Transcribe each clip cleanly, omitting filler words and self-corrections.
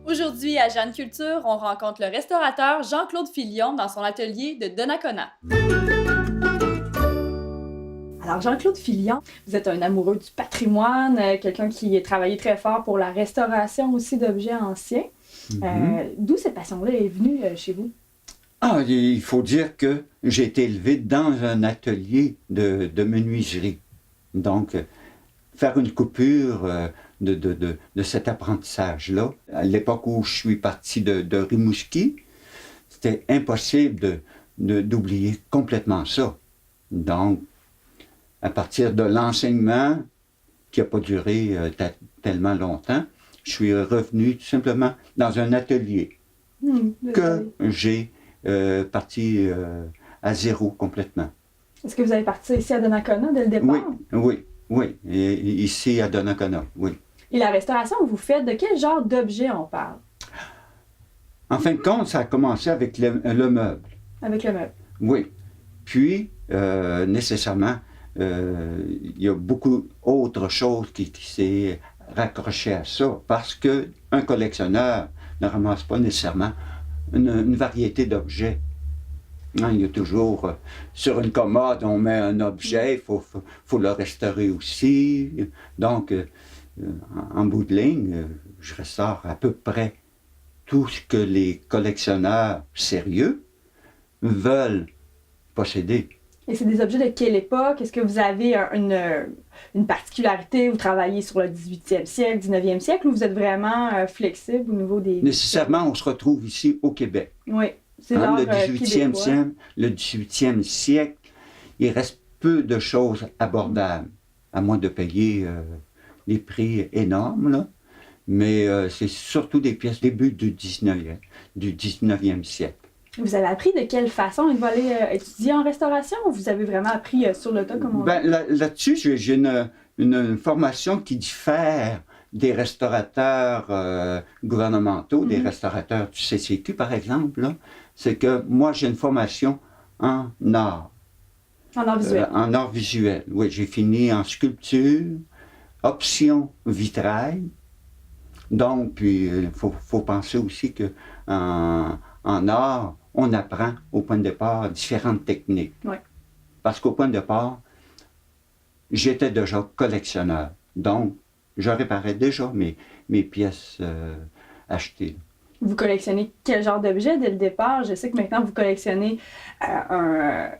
Aujourd'hui, à Jeanne Culture, on rencontre le restaurateur Jean-Claude Filion dans son atelier de Donnacona. Alors, Jean-Claude Filion, vous êtes un amoureux du patrimoine, quelqu'un qui a travaillé très fort pour la restauration aussi d'objets anciens. D'où cette passion-là est venue chez vous? Ah, il faut dire que j'ai été élevé dans un atelier de menuiserie. Donc, faire une coupure de cet apprentissage-là. À l'époque où je suis parti de Rimouski, c'était impossible d'oublier complètement ça. Donc, à partir de l'enseignement, qui n'a pas duré tellement longtemps, je suis revenu tout simplement dans un atelier que j'ai parti à zéro complètement. Est-ce que vous avez parti ici à Donnacona dès le départ? Oui, ici à Donnacona, oui. Et la restauration que vous faites, de quel genre d'objet on parle? En fin de compte, ça a commencé avec le meuble. Avec le meuble? Oui. Puis, nécessairement, il y a beaucoup d'autres choses qui s'est raccroché à ça, parce qu'un collectionneur ne ramasse pas nécessairement une variété d'objets. Il y a toujours, sur une commode, on met un objet, il faut le restaurer aussi. Donc, en bout de ligne, je restaure à peu près tout ce que les collectionneurs sérieux veulent posséder. Et c'est des objets de quelle époque? Est-ce que vous avez une particularité? Vous travaillez sur le 18e siècle, 19e siècle, ou vous êtes vraiment flexible au niveau des... Nécessairement, on se retrouve ici au Québec. Oui, c'est le québécois. Le 18e siècle, il reste peu de choses abordables, à moins de payer des prix énormes, là. Mais c'est surtout des pièces début du 19e siècle. Vous avez appris de quelle façon? Vous allez étudier en restauration ou vous avez vraiment appris sur le tas comme on dit? Là-dessus, j'ai une formation qui diffère des restaurateurs gouvernementaux, des restaurateurs du CCQ, par exemple. C'est que moi, j'ai une formation en art. En art visuel? En art visuel, oui. J'ai fini en sculpture, option vitrail. Donc, puis, il faut penser aussi qu'en art, on apprend au point de départ différentes techniques. Oui. Parce qu'au point de départ, j'étais déjà collectionneur. Donc, je réparais déjà mes pièces achetées. Vous collectionnez quel genre d'objets dès le départ? Je sais que maintenant vous collectionnez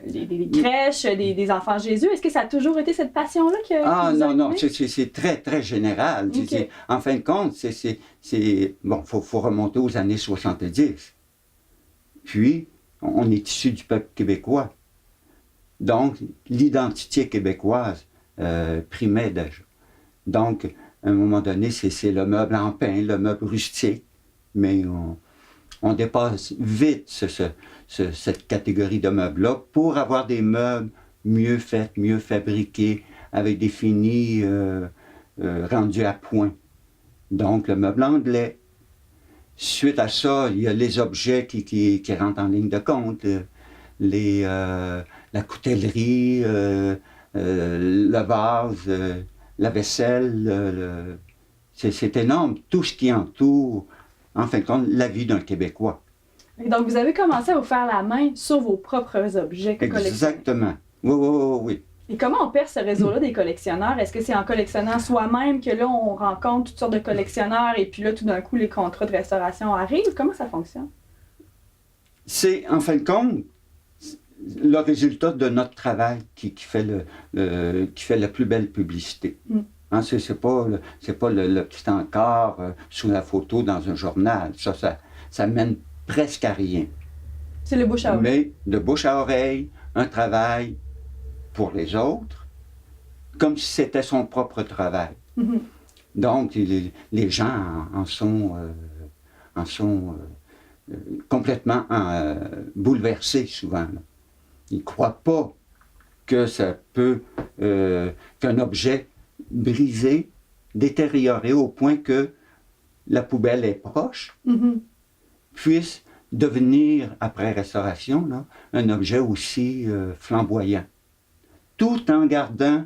des crèches, des enfants Jésus. Est-ce que ça a toujours été cette passion-là que non, c'est très, très général. Okay. En fin de compte, bon, faut remonter aux années 70. Puis, on est issu du peuple québécois. Donc, l'identité québécoise primait déjà. Donc, à un moment donné, c'est le meuble en pin, le meuble rustique. Mais on dépasse vite cette catégorie de meubles-là pour avoir des meubles mieux faits, mieux fabriqués, avec des finis rendus à point. Donc, le meuble anglais. Suite à ça, il y a les objets qui rentrent en ligne de compte, la coutellerie, le vase, la vaisselle, c'est énorme, tout ce qui entoure, en fin de compte, la vie d'un Québécois. Et donc, vous avez commencé à vous faire la main sur vos propres objets collectionnés. Exactement. Oui. Et comment on perce ce réseau-là des collectionneurs? Est-ce que c'est en collectionnant soi-même que là, on rencontre toutes sortes de collectionneurs et puis là, tout d'un coup, les contrats de restauration arrivent? Comment ça fonctionne? C'est, en fin de compte, le résultat de notre travail qui fait la plus belle publicité. Hein, c'est pas le petit encart sous la photo dans un journal. Ça mène presque à rien. C'est le bouche à oreille. Mais de bouche à oreille, un travail pour les autres, comme si c'était son propre travail. Donc, les gens en sont complètement bouleversés souvent. Là. Ils ne croient pas que ça peut, qu'un objet brisé, détérioré au point que la poubelle est proche, Mhm. puisse devenir, après restauration, là, un objet aussi flamboyant, tout en gardant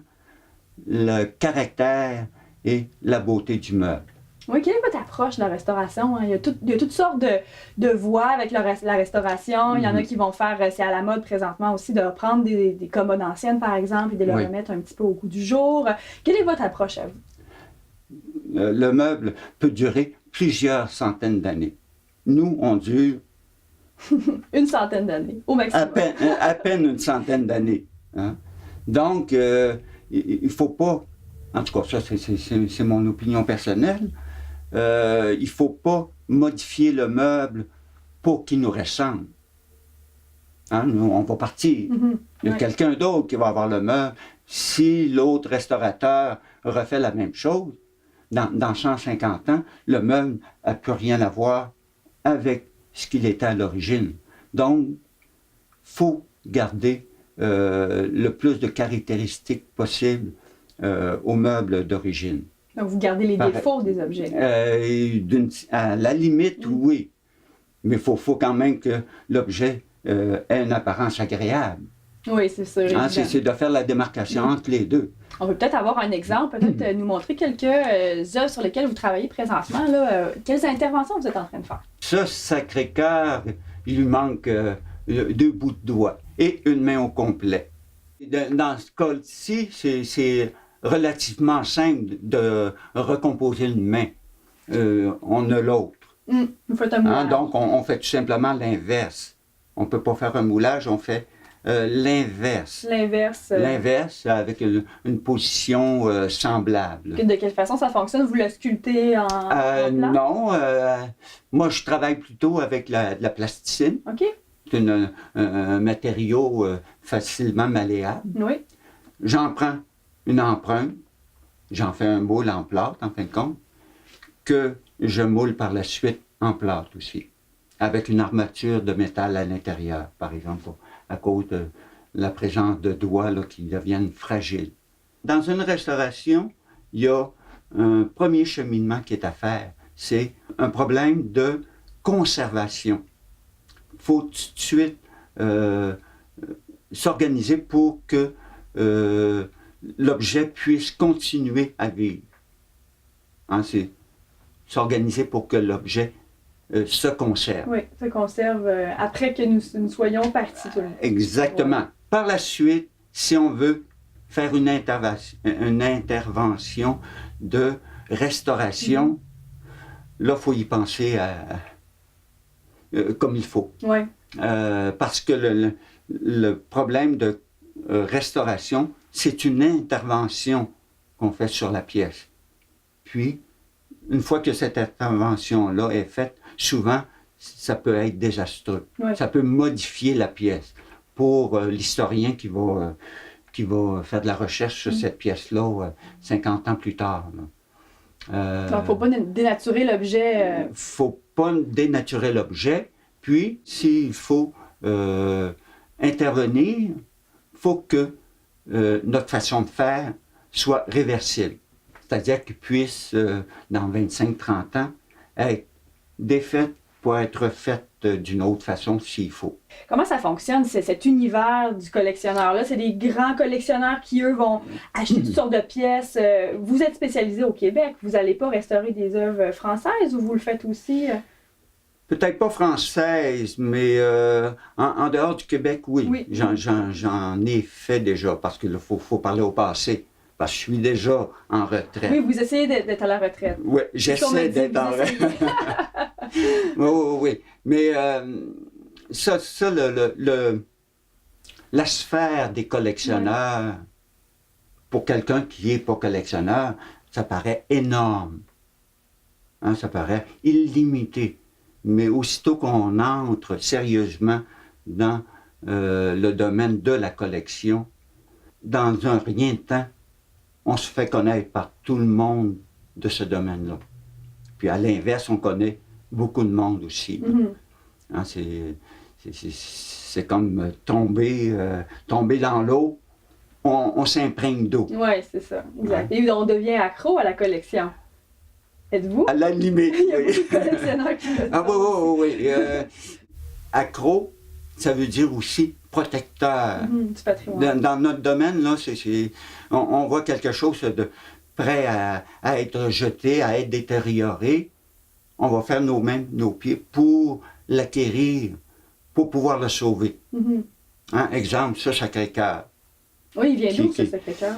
le caractère et la beauté du meuble. Oui, quelle est votre approche de la restauration? Hein? Il y a toutes sortes de voies avec la restauration. Il y en a qui vont faire, c'est à la mode présentement aussi, de reprendre des commodes anciennes, par exemple, et de les Oui. remettre un petit peu au goût du jour. Quelle est votre approche à vous? Le meuble peut durer plusieurs centaines d'années. Nous, on dure Une centaine d'années, au maximum. à peine une centaine d'années. Hein? Donc, il ne faut pas, en tout cas, ça c'est mon opinion personnelle, il ne faut pas modifier le meuble pour qu'il nous ressemble. Hein? Nous, on va partir. Mhm. Il y a Ouais. quelqu'un d'autre qui va avoir le meuble. Si l'autre restaurateur refait la même chose, dans 150 ans, le meuble n'a plus rien à voir avec ce qu'il était à l'origine. Donc, il faut garder le plus de caractéristiques possibles au meuble d'origine. Donc, vous gardez les défauts des objets. À la limite, oui. Mais il faut quand même que l'objet ait une apparence agréable. Oui, c'est sûr. Hein, évident. c'est de faire la démarcation entre les deux. On peut peut-être avoir un exemple, peut-être nous montrer quelques œuvres sur lesquelles vous travaillez présentement. Là, quelles interventions vous êtes en train de faire? Ce Sacré-Cœur, il lui manque 2 bouts de doigts et une main au complet. Dans ce cas-ci, c'est relativement simple de recomposer une main. On a l'autre. Vous faites un moulage. Donc, on fait tout simplement l'inverse. On ne peut pas faire un moulage, on fait l'inverse. L'inverse. L'inverse avec une position semblable. De quelle façon ça fonctionne? Vous le sculptez en plat? Non, moi je travaille plutôt avec la plasticine. OK. C'est un matériau facilement malléable. Oui. J'en prends une empreinte, j'en fais un moule en plâtre en fin de compte, que je moule par la suite en plâtre aussi, avec une armature de métal à l'intérieur, par exemple, à cause de la présence de doigts là, qui deviennent fragiles. Dans une restauration, il y a un premier cheminement qui est à faire. C'est un problème de conservation. Il faut tout de suite s'organiser pour que l'objet puisse continuer à vivre. Hein, c'est s'organiser pour que l'objet se conserve. Oui, se conserve après que nous soyons partis. Tout le monde. Exactement. Ouais. Par la suite, si on veut faire une intervention de restauration, là, il faut y penser comme il faut. Oui. Parce que le problème de restauration, c'est une intervention qu'on fait sur la pièce. Puis, une fois que cette intervention-là est faite, souvent, ça peut être désastreux. Ouais. Ça peut modifier la pièce. Pour l'historien qui va faire de la recherche sur cette pièce-là 50 ans plus tard. Donc, il ne faut pas dénaturer l'objet. Il ne faut pas dénaturer l'objet. Puis, s'il faut intervenir, il faut que notre façon de faire soit réversible. C'est-à-dire qu'il puisse, dans 25-30 ans, être défaite pour être faite d'une autre façon s'il faut. Comment ça fonctionne, cet univers du collectionneur-là? C'est des grands collectionneurs qui, eux, vont acheter toutes sortes de pièces. Vous êtes spécialisé au Québec. Vous n'allez pas restaurer des œuvres françaises ou vous le faites aussi? Peut-être pas française, mais en dehors du Québec, oui. Oui. J'en ai fait déjà, parce qu'il faut parler au passé. Parce que je suis déjà en retraite. Oui, vous essayez d'être à la retraite. Oui, j'essaie d'être en retraite. Oui. Mais la sphère des collectionneurs, pour quelqu'un qui n'est pas collectionneur, ça paraît énorme. Hein, ça paraît illimité. Mais aussitôt qu'on entre sérieusement dans le domaine de la collection, dans un rien de temps, on se fait connaître par tout le monde de ce domaine-là. Puis à l'inverse, on connaît beaucoup de monde aussi. Hein, c'est comme tomber dans l'eau, on s'imprègne d'eau. Oui, c'est ça. Exact. Et on devient accro à la collection. Êtes-vous? À la limite. Il y a Oui. beaucoup de collectionneurs qui le Ah oui, sont. oui, oui. Accro, ça veut dire aussi protecteur. Du patrimoine. Dans notre domaine, là, on voit quelque chose de prêt à être jeté, à être détérioré. On va faire nos mains, nos pieds pour l'acquérir, pour pouvoir le sauver. Hein, exemple, ça, Sacré-Cœur. Oui, il vient d'où, Qui- ce Sacré-Cœur?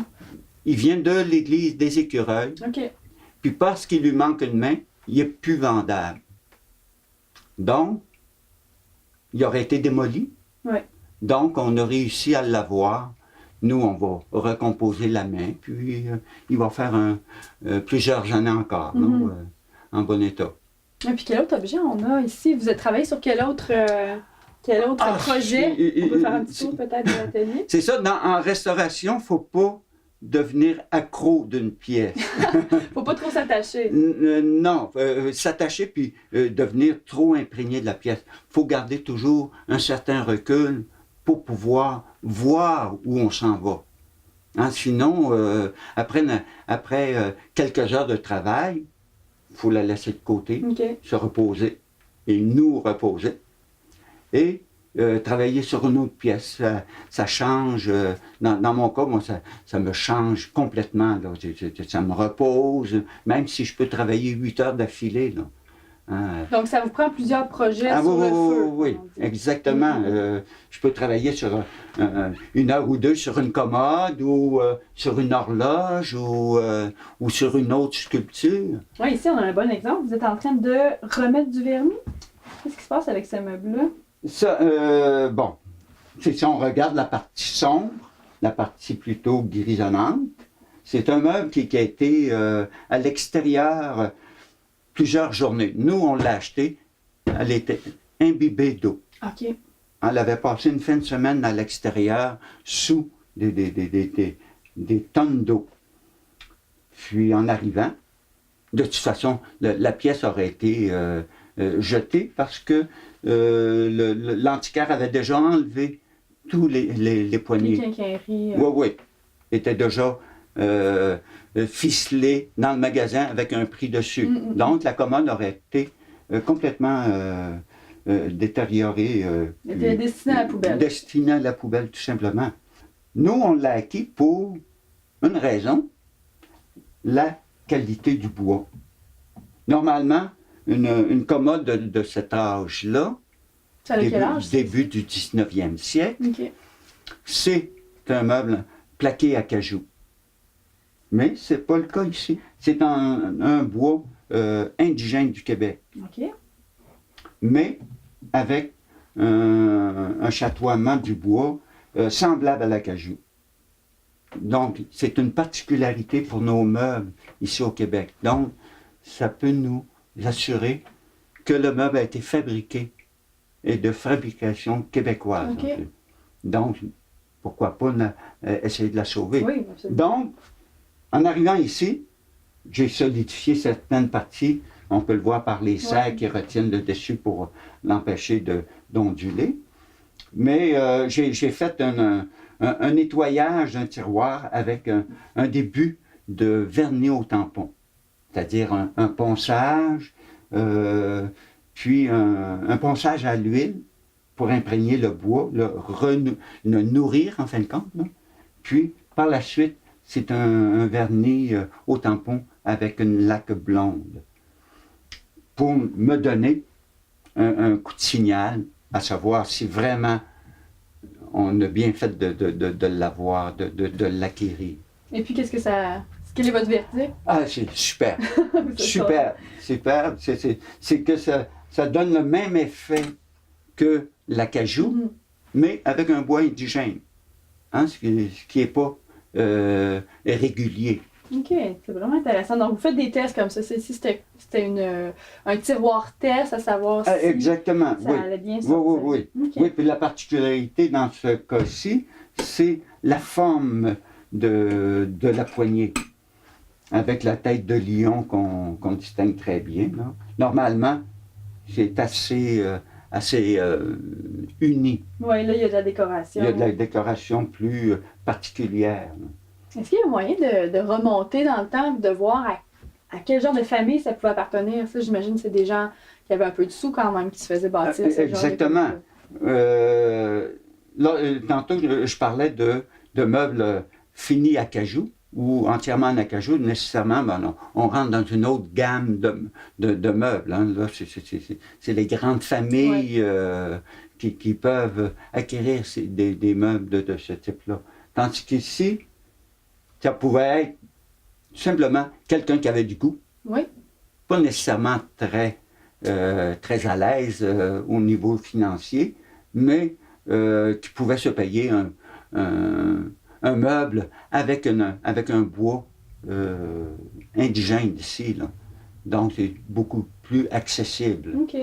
Il vient de l'église des Écureuils, OK. puis parce qu'il lui manque une main, il n'est plus vendable. Donc, il aurait été démoli. Ouais. Donc, on a réussi à l'avoir. Nous, on va recomposer la main, puis il va faire plusieurs années encore, là, en bon état. Et puis quel autre objet on a ici? Vous avez travaillé sur quel autre projet? On peut faire un petit tour peut-être de l'atelier? C'est ça, en restauration, il ne faut pas devenir accro d'une pièce. Faut pas trop s'attacher. Non, s'attacher puis devenir trop imprégné de la pièce. Il faut garder toujours un certain recul pour pouvoir voir où on s'en va. Hein, sinon, après quelques heures de travail, il faut la laisser de côté, OK. se reposer et nous reposer. Et travailler sur une autre pièce, ça change. Dans mon cas, moi, ça me change complètement. Là. Ça me repose, même si je peux travailler 8 heures d'affilée. Là. Donc, ça vous prend plusieurs projets Ah, sur oui, le feu. oui, exactement. Je peux travailler sur 1 heure ou 2 sur une commode ou sur une horloge ou sur une autre sculpture. Oui, ici, on a un bon exemple. Vous êtes en train de remettre du vernis. Qu'est-ce qui se passe avec ce meuble-là? Ça, bon, si on regarde la partie sombre, la partie plutôt grisonnante, c'est un meuble qui a été à l'extérieur plusieurs journées. Nous, on l'a acheté, elle était imbibée d'eau. OK. Elle avait passé une fin de semaine à l'extérieur sous des tonnes d'eau. Puis en arrivant, de toute façon, la pièce aurait été jetée parce que l'antiquaire avait déjà enlevé tous les poignées. Les quincailleries. Oui, oui. Était déjà ficelé dans le magasin avec un prix dessus. Donc, la commode aurait été complètement détériorée. Elle était destinée à la poubelle. Destinée à la poubelle, tout simplement. Nous, on l'a acquis pour une raison, la qualité du bois. Normalement, une commode de cet âge-là, Ça a quel âge? début du 19e siècle, OK. c'est un meuble plaqué à cajou. Mais ce n'est pas le cas ici. C'est un bois indigène du Québec, OK. mais avec un chatoiement du bois semblable à l'acajou. Donc, c'est une particularité pour nos meubles ici au Québec. Donc, ça peut nous assurer que le meuble a été fabriqué et de fabrication québécoise. OK. Donc, pourquoi pas essayer de la sauver. Oui, absolument. Donc, en arrivant ici, j'ai solidifié certaines parties. On peut le voir par les serres qui retiennent le dessus pour l'empêcher d'onduler. Mais j'ai fait un nettoyage d'un tiroir avec un début de vernis au tampon. C'est-à-dire un ponçage, puis un ponçage à l'huile pour imprégner le bois, le nourrir en fin de compte. Là. Puis, par la suite, c'est un vernis au tampon avec une laque blonde pour me donner un coup de signal, à savoir si vraiment on a bien fait de l'avoir, de l'acquérir. Et puis, qu'est-ce que ça... Quel est votre verdict? Ah, c'est super, C'est super, super. C'est que ça donne le même effet que l'acajou, mais avec un bois indigène, hein, ce qui n'est pas régulier. OK, c'est vraiment intéressant. Donc, vous faites des tests comme ça. Ici, c'était un tiroir test, à savoir si Exactement, ça oui. allait bien Oui, sortir. oui, oui. OK. Oui, puis la particularité dans ce cas-ci, c'est la forme de la poignée, avec la tête de lion qu'on distingue très bien. Là. Normalement, c'est assez uni. Oui, là, il y a de la décoration. Il y a de la décoration plus particulière. Est-ce qu'il y a moyen de remonter dans le temps et de voir à quel genre de famille ça pouvait appartenir? Ça, j'imagine que c'est des gens qui avaient un peu de sous quand même, qui se faisaient bâtir ce genre Exactement. Tantôt, je parlais de meubles finis à cajou ou entièrement en acajou. Nécessairement, on rentre dans une autre gamme de meubles. Hein. Là, c'est les grandes familles qui peuvent acquérir des meubles de ce type-là. Tandis qu'ici, ça pouvait être tout simplement quelqu'un qui avait du goût. Oui. Pas nécessairement très à l'aise au niveau financier, mais qui pouvait se payer un meuble avec un bois indigène d'ici. Là. Donc, c'est beaucoup plus accessible. OK.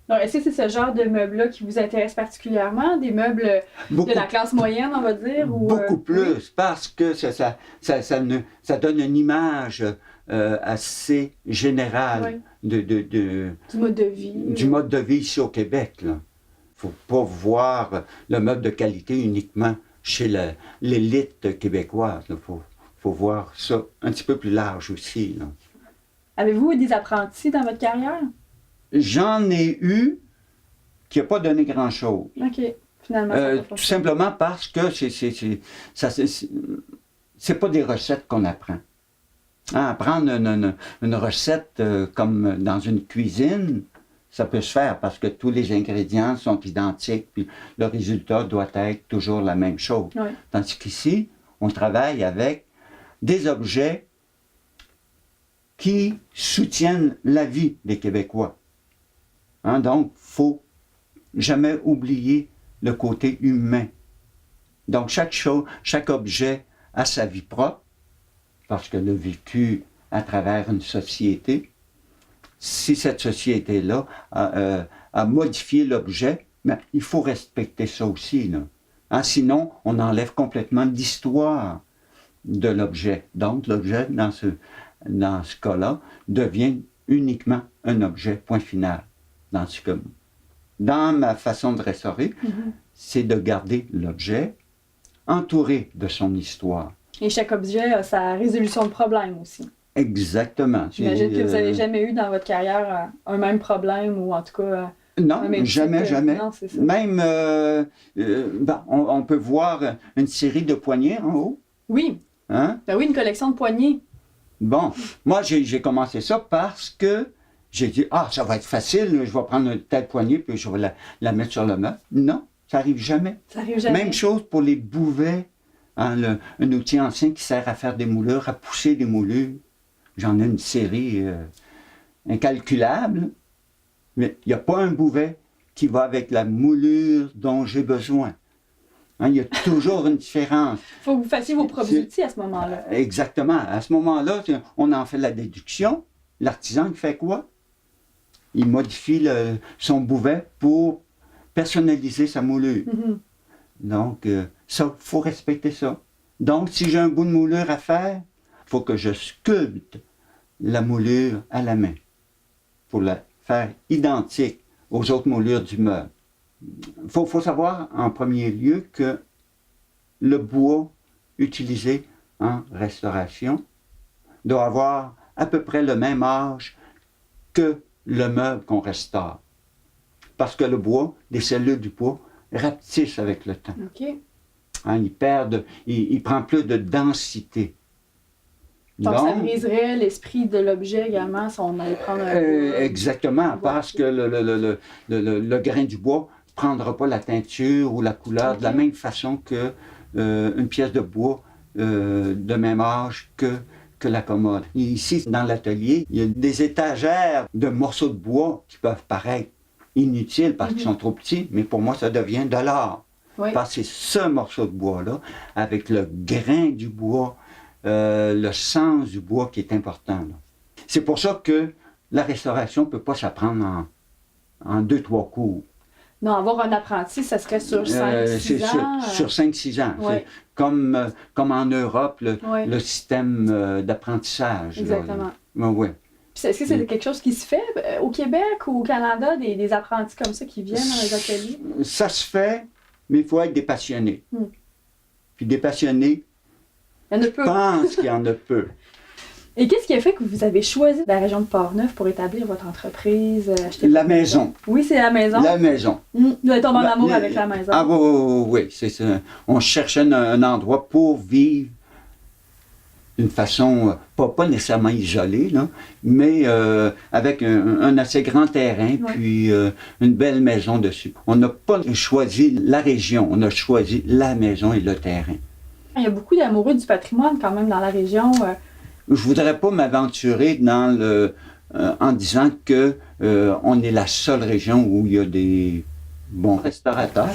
Donc, est-ce que c'est ce genre de meubles-là qui vous intéresse particulièrement? Des meubles de la classe moyenne, on va dire? Ou, beaucoup plus, parce que ça donne une image assez générale du mode de vie. Du mode de vie ici au Québec. Il ne faut pas voir le meuble de qualité uniquement chez l'élite québécoise. Il faut voir ça un petit peu plus large aussi. Là. Avez-vous des apprentis dans votre carrière? J'en ai eu qui n'ont pas donné grand-chose. OK. Finalement, tout simplement parce que c'est pas des recettes qu'on apprend. Hein, apprendre une recette comme dans une cuisine, ça peut se faire parce que tous les ingrédients sont identiques, puis le résultat doit être toujours la même chose. Oui. Tandis qu'ici, on travaille avec des objets qui soutiennent la vie des Québécois. Hein, donc, il ne faut jamais oublier le côté humain. Donc, chaque objet a sa vie propre, parce que le vécu à travers une société, si cette société-là a modifié l'objet, mais il faut respecter ça aussi. Là. Hein, sinon, on enlève complètement l'histoire de l'objet. Donc, l'objet, dans ce cas-là, devient uniquement un objet, point final. Dans ma façon de restaurer, c'est de garder l'objet entouré de son histoire. Et chaque objet a sa résolution de problème aussi. Exactement. J'imagine que vous n'avez jamais eu dans votre carrière un même problème ou en tout cas... Non, jamais. Non, c'est ça. Même, on peut voir une série de poignées en haut. Oui. Hein? Ben oui, une collection de poignées. Bon, moi j'ai commencé ça parce que j'ai dit, ça va être facile, je vais prendre une telle poignée puis je vais la mettre sur le meuble. Non, ça n'arrive jamais. Ça arrive jamais. Même chose pour les bouvets, hein, un outil ancien qui sert à faire des moulures, à pousser des moulures. J'en ai une série incalculable, mais il n'y a pas un bouvet qui va avec la moulure dont j'ai besoin. Hein, il y a toujours une différence. Il faut que vous fassiez vos propres outils à ce moment-là. Exactement. À ce moment-là, on en fait la déduction. L'artisan, il fait quoi? Il modifie son bouvet pour personnaliser sa moulure. Mm-hmm. Donc, ça, il faut respecter ça. Donc, si j'ai un bout de moulure à faire, il faut que je sculpte la moulure à la main pour la faire identique aux autres moulures du meuble. Il faut savoir en premier lieu que le bois utilisé en restauration doit avoir à peu près le même âge que le meuble qu'on restaure. Parce que le bois, les cellules du bois, rapetissent avec le temps. OK. Hein, il prend plus de densité. Donc, ça briserait l'esprit de l'objet également si on allait prendre un bois. Exactement, parce que le grain du bois ne prendra pas la teinture ou la couleur de la même façon qu'une pièce de bois de même âge que la commode. Ici, dans l'atelier, il y a des étagères de morceaux de bois qui peuvent paraître inutiles parce qu'ils sont trop petits, mais pour moi, ça devient de l'art. Oui. Parce que c'est ce morceau de bois-là, avec le grain du bois, le sens du bois qui est important. Là. C'est pour ça que la restauration ne peut pas s'apprendre en 2-3 cours. Non, avoir un apprenti, ça serait sur 5-6 ans. Sur 5-6 ans. Ouais. C'est comme en Europe, le système d'apprentissage. Exactement. Ouais. Puis est-ce que c'est quelque chose qui se fait au Québec ou au Canada, des apprentis comme ça qui viennent dans les ateliers? Ça se fait, mais il faut être des passionnés. Puis des passionnés, il y en a peu. Je pense qu'il y en a peu. Et qu'est-ce qui a fait que vous avez choisi la région de Port-Neuf pour établir votre entreprise? Acheter La votre maison. Oui, c'est la maison. La maison. Vous êtes tombé en amour avec la maison. Ah oui, oui, oui, c'est ça. On cherchait un endroit pour vivre d'une façon, pas nécessairement isolée, là, mais avec un assez grand terrain, puis une belle maison dessus. On n'a pas choisi la région, on a choisi la maison et le terrain. Il y a beaucoup d'amoureux du patrimoine quand même dans la région. Je voudrais pas m'aventurer en disant que on est la seule région où il y a des bons restaurateurs.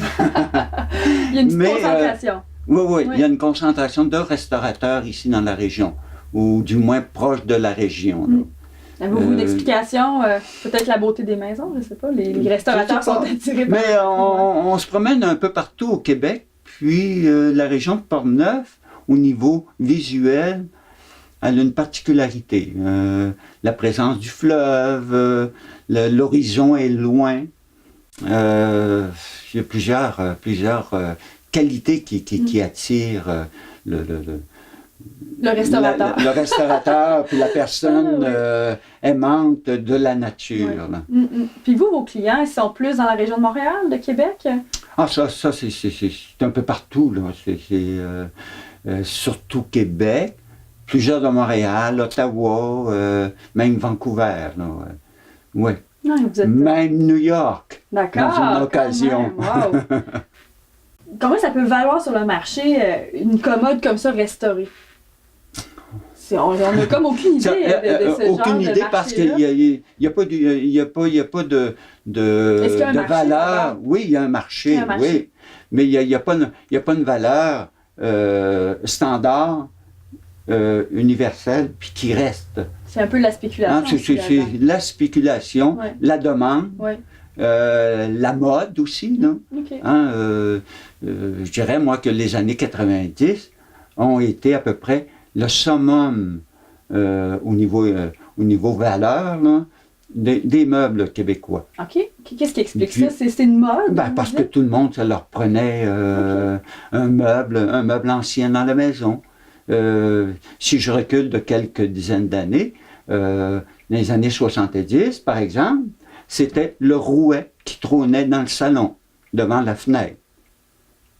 Il y a une petite concentration. Oui, il y a une concentration de restaurateurs ici dans la région, ou du moins proche de la région. Avez-vous une explication? Peut-être la beauté des maisons, je ne sais pas. Les restaurateurs sont attirés par... Mais on se promène un peu partout au Québec, puis la région de Port-Neuf, au niveau visuel, elle a une particularité. La présence du fleuve, l'horizon est loin. Il y a plusieurs qualités qui attirent le restaurateur. Le restaurateur, puis la personne aimante de la nature. Puis vous, vos clients, ils sont plus dans la région de Montréal, de Québec? Ah, ça c'est un peu partout, là. C'est surtout Québec, plusieurs de Montréal, Ottawa, même Vancouver, là. Oui. Même New York. D'accord. Dans une occasion. Wow. Combien ça peut valoir sur le marché une commode comme ça restaurée? On n'a comme aucune idée de ce genre aucune de idée parce qu'il n'y a pas de valeur. Oui, il y a un marché, oui. Mais il n'y a pas une valeur standard, universelle, puis qui reste. C'est un peu la spéculation. C'est la spéculation, la demande. La mode aussi, là. Okay. Je dirais, moi, que les années 90 ont été à peu près le summum au niveau valeur là, des meubles québécois. OK. Qu'est-ce qui explique ça? C'est une mode? Parce que tout le monde, ça leur prenait un meuble ancien dans la maison. Si je recule de quelques dizaines d'années, dans les années 70, par exemple, c'était le rouet qui trônait dans le salon, devant la fenêtre.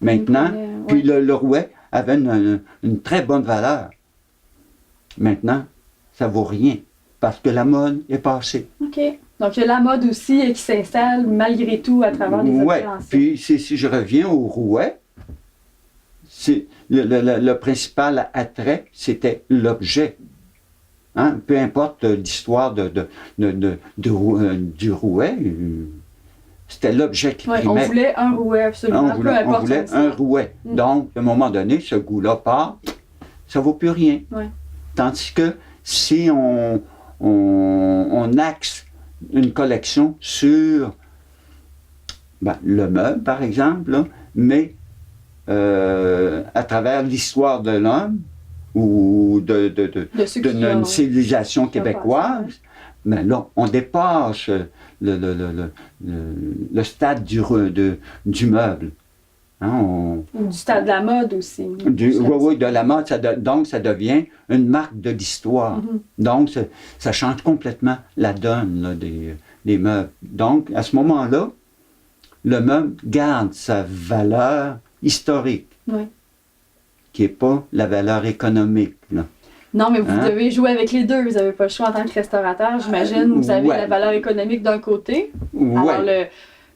Maintenant, puis le rouet avait une très bonne valeur. Maintenant, ça vaut rien, parce que la mode est passée. OK. Donc, il y a la mode aussi qui s'installe malgré tout à travers les objets anciens. Puis si je reviens au rouet, le principal attrait, c'était l'objet. Hein? Peu importe l'histoire du rouet, c'était l'objet qui primait. On voulait un rouet, absolument. On voulait un rouet. Donc, à un moment donné, ce goût-là part, ça ne vaut plus rien. Tandis que si on axe une collection sur le meuble, par exemple, là, mais à travers l'histoire de l'homme, ou d'une civilisation québécoise, mais là, on dépasse le stade du meuble. Ou du stade de la mode aussi. Oui, de la mode. Donc, ça devient une marque de l'histoire. Donc, ça change complètement la donne là, des meubles. Donc, à ce moment-là, le meuble garde sa valeur historique. Qui n'est pas la valeur économique. Là. Non, mais vous devez jouer avec les deux. Vous n'avez pas le choix en tant que restaurateur. J'imagine vous avez la valeur économique d'un côté. Alors,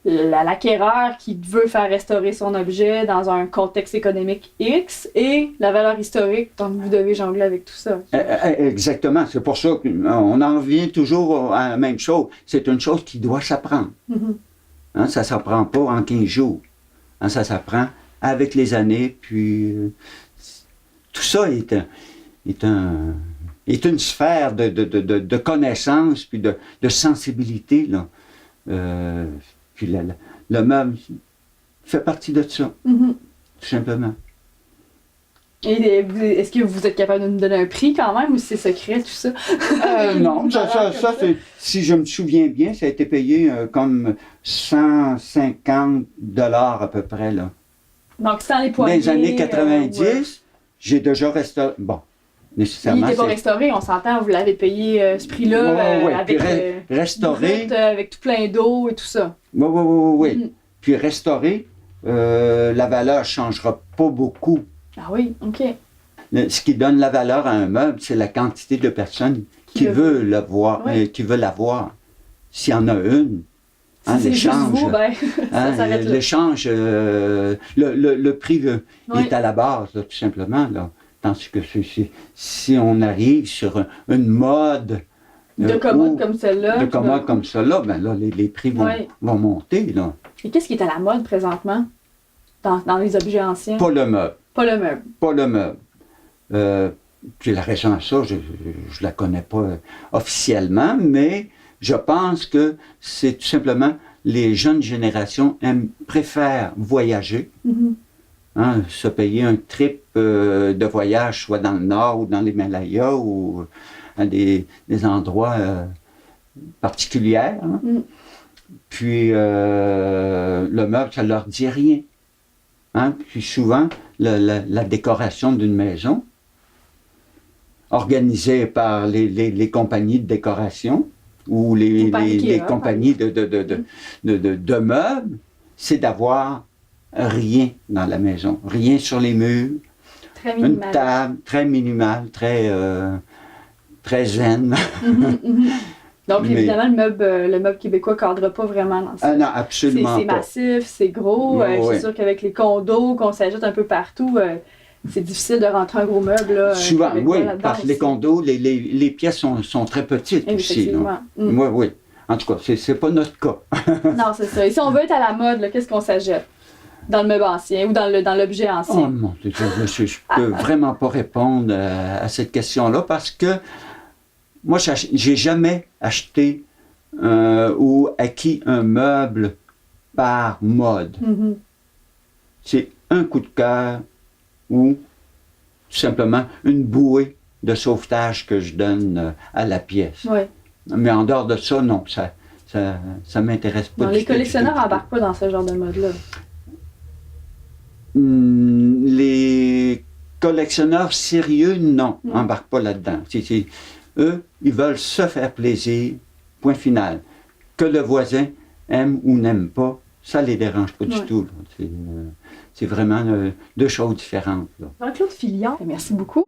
l'acquéreur qui veut faire restaurer son objet dans un contexte économique X et la valeur historique, donc vous devez jongler avec tout ça. Exactement. C'est pour ça qu'on en revient toujours à la même chose. C'est une chose qui doit s'apprendre. Ça ne s'apprend pas en 15 jours. Ça s'apprend avec les années, puis tout ça est une sphère de connaissance, puis de sensibilité. Là. Puis le meuble fait partie de ça, tout simplement. Et est-ce que vous êtes capable de nous donner un prix quand même, ou c'est secret tout ça? Non, ça si je me souviens bien, ça a été payé comme 150 $ à peu près, là. Donc, sans les poignées. Dans les années 90, j'ai déjà restauré. Bon, Il nécessairement. n'était pas restauré, on s'entend, vous l'avez payé ce prix-là, Ouais, avec, puis restauré. brut, avec tout plein d'eau et tout ça. Oui. Mhm. Puis restauré, la valeur ne changera pas beaucoup. Ah oui, OK. Ce qui donne la valeur à un meuble, c'est la quantité de personnes qui veulent l'avoir, Oui. qui veulent l'avoir. S'il y en a une, Si c'est juste vous, ben, ça s'arrête là. l'échange, le prix Oui. est à la base, là, tout simplement. Là. Tandis que si on arrive sur une mode De commode comme celle-là. de commode comme ça, là, ben là, les prix Oui. vont monter. Là. Et qu'est-ce qui est à la mode présentement dans les objets anciens? Pas le meuble. Pas le meuble. Pas le meuble. Puis la raison à ça, je ne la connais pas officiellement, mais je pense que c'est tout simplement les jeunes générations préfèrent voyager, Mhm. hein, se payer un trip de voyage, soit dans le nord ou dans l'Himalaya ou à des endroits particuliers. Hein. Mm. Puis le meuble, ça ne leur dit rien. Hein. Puis souvent, la décoration d'une maison, organisée par les compagnies de décoration ou les compagnies de meubles, c'est d'avoir rien dans la maison. Rien sur les murs, Très une minimal. table très minimale, très zen. Mhm, mhm. Donc, Mais- évidemment, le meuble québécois ne cadre pas vraiment dans ça. Ah non, absolument C'est pas. massif, c'est gros. Ouais, Je ouais. suis sûre qu'avec les condos qu'on s'ajoute un peu partout, c'est difficile de rentrer un gros meuble. Là, Souvent, québécois oui, là-dedans parce que les aussi. condos, les pièces sont très petites aussi. Effectivement. Là. Mm. Oui, oui. En tout cas, c'est pas notre cas. Non, c'est ça. Et si on veut être à la mode, là, qu'est-ce qu'on s'achète? Dans le meuble ancien ou dans l'objet Oh ancien? mon Dieu, je ne peux vraiment pas répondre à cette question-là parce que moi, j'ai jamais acheté ou acquis un meuble par mode. Mhm. C'est un coup de cœur ou tout simplement une bouée de sauvetage que je donne à la pièce. Oui. Mais en dehors de ça, non, ça m'intéresse pas. Non, du les tout, collectionneurs du tout. n'embarquent pas dans ce genre de mode-là. Les collectionneurs sérieux, non, Mm. embarquent pas là-dedans. Eux, ils veulent se faire plaisir, point final. Que le voisin aime ou n'aime pas, ça les dérange pas du Ouais. tout. Là. C'est vraiment deux choses différentes. Là. Jean-Claude Filion, merci beaucoup.